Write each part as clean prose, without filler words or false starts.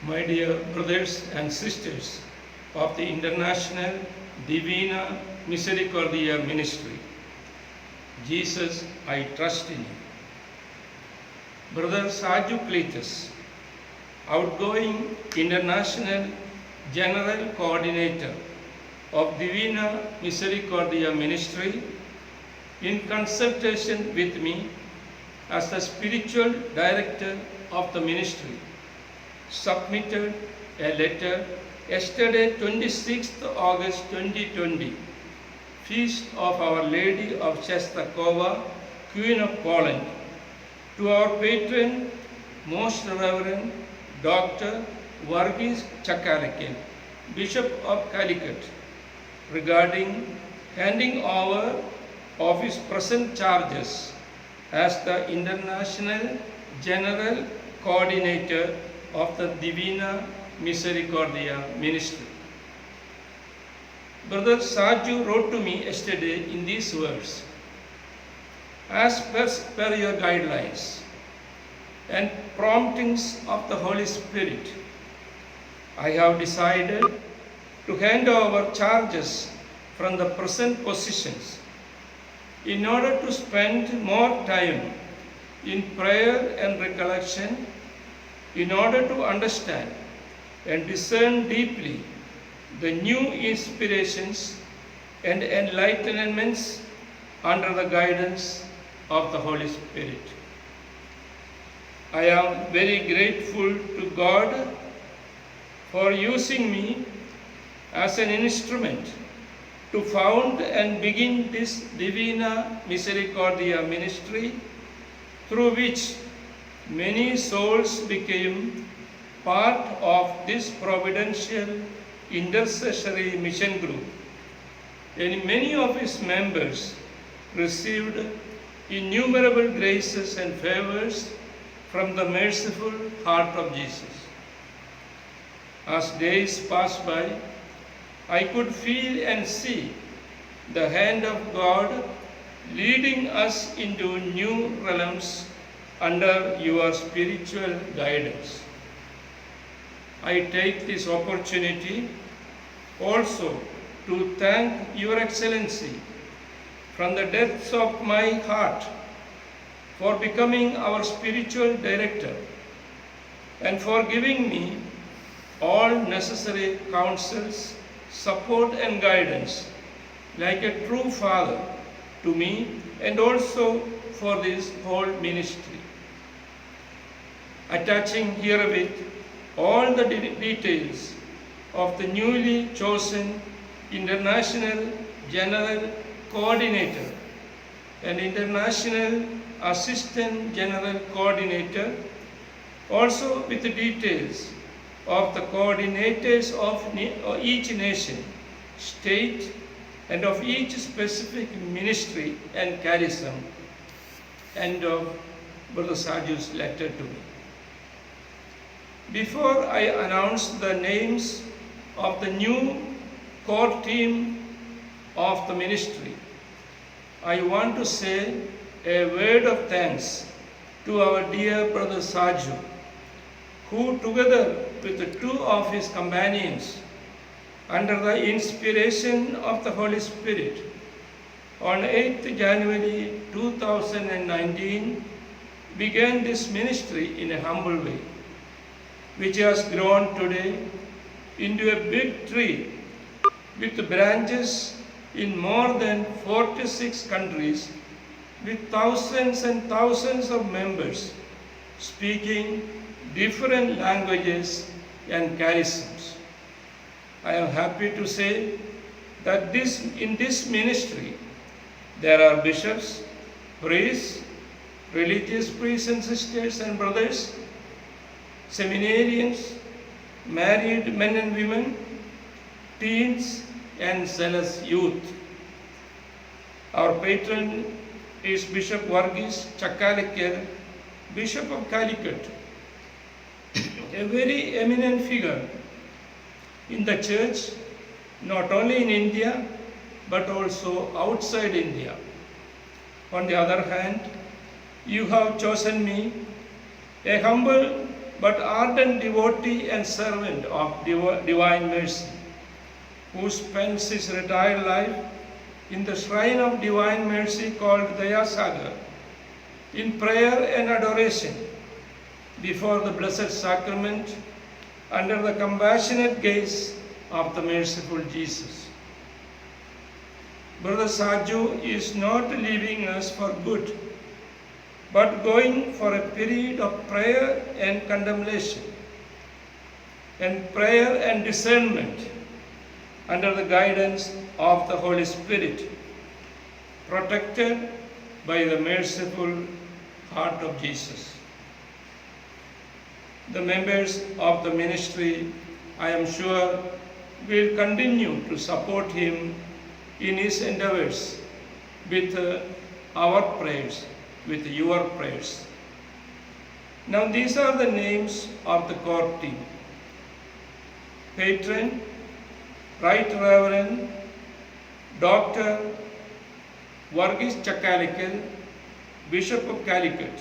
My dear brothers and sisters of the International Divina Misericordia Ministry, Jesus, I trust in you. Brother Saju Cletus, outgoing International General Coordinator of Divina Misericordia Ministry, in consultation with me as the spiritual director of the ministry, submitted a letter yesterday 26th August 2020, Feast of Our Lady of Czestochowa, Queen of Poland, to our patron, Most Reverend Dr. Varghese Chakarikyan, Bishop of Calicut, regarding handing over of his present charges as the International General Coordinator of the Divina Misericordia Ministry. Brother Saju wrote to me yesterday in these words: as per your guidelines and promptings of the Holy Spirit, I have decided to hand over charges from the present positions in order to spend more time in prayer and recollection, in order to understand and discern deeply the new inspirations and enlightenments under the guidance of the Holy Spirit. I am very grateful to God for using me as an instrument to found and begin this Divina Misericordia ministry, through which many souls became part of this providential intercessory mission group, and many of its members received innumerable graces and favors from the merciful heart of Jesus. As days passed by, I could feel and see the hand of God leading us into new realms under your spiritual guidance. I take this opportunity also to thank Your Excellency from the depths of my heart for becoming our spiritual director and for giving me all necessary counsels, support and guidance like a true father to me, and also for this whole ministry. Attaching herewith all the details of the newly chosen International General Coordinator and International Assistant General Coordinator, also with the details of the coordinators of each nation, state, and of each specific ministry and charism, and of Brother Saju's letter to me. Before I announce the names of the new core team of the ministry, I want to say a word of thanks to our dear Brother Saju, who together with the two of his companions, under the inspiration of the Holy Spirit, on 8th January 2019, began this ministry in a humble way, which has grown today into a big tree with branches in more than 46 countries, with thousands and thousands of members speaking different languages and charisms. I am happy to say that in this ministry there are bishops, priests, religious priests and sisters and brothers, seminarians, married men and women, teens and zealous youth. Our patron is Bishop Varghese Chakarikyan, Bishop of Calicut, a very eminent figure in the church, not only in India, but also outside India. On the other hand, you have chosen me, a humble but ardent devotee and servant of divine mercy, who spends his retired life in the shrine of divine mercy called Dayasagar, in prayer and adoration before the Blessed Sacrament under the compassionate gaze of the merciful Jesus. Brother Saju is not leaving us for good, but going for a period of prayer and contemplation, and prayer and discernment under the guidance of the Holy Spirit, protected by the merciful heart of Jesus. The members of the ministry, I am sure, will continue to support him in his endeavors with our prayers, with your prayers. Now these are the names of the core team. Patron, Right Reverend Dr. Varghese Chakkalikal, Bishop of Calicut.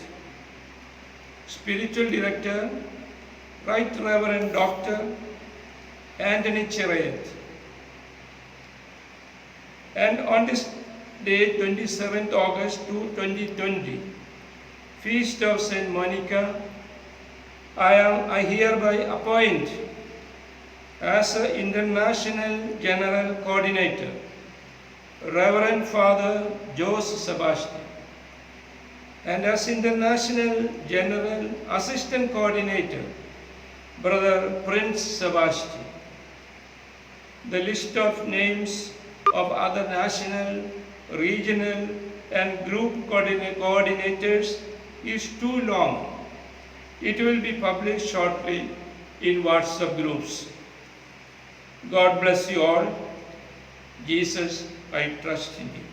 Spiritual Director, Right Reverend Dr. Anthony Cherayath. And on this day, 27th August 2020, Feast of Saint Monica, I hereby appoint as an International General Coordinator, Reverend Father Jose Sebastian, and as International General Assistant Coordinator, Brother Prince Sebastian. The list of names of other national, regional, and group coordinators is too long. It will be published shortly in WhatsApp groups. God bless you all. Jesus, I trust in you.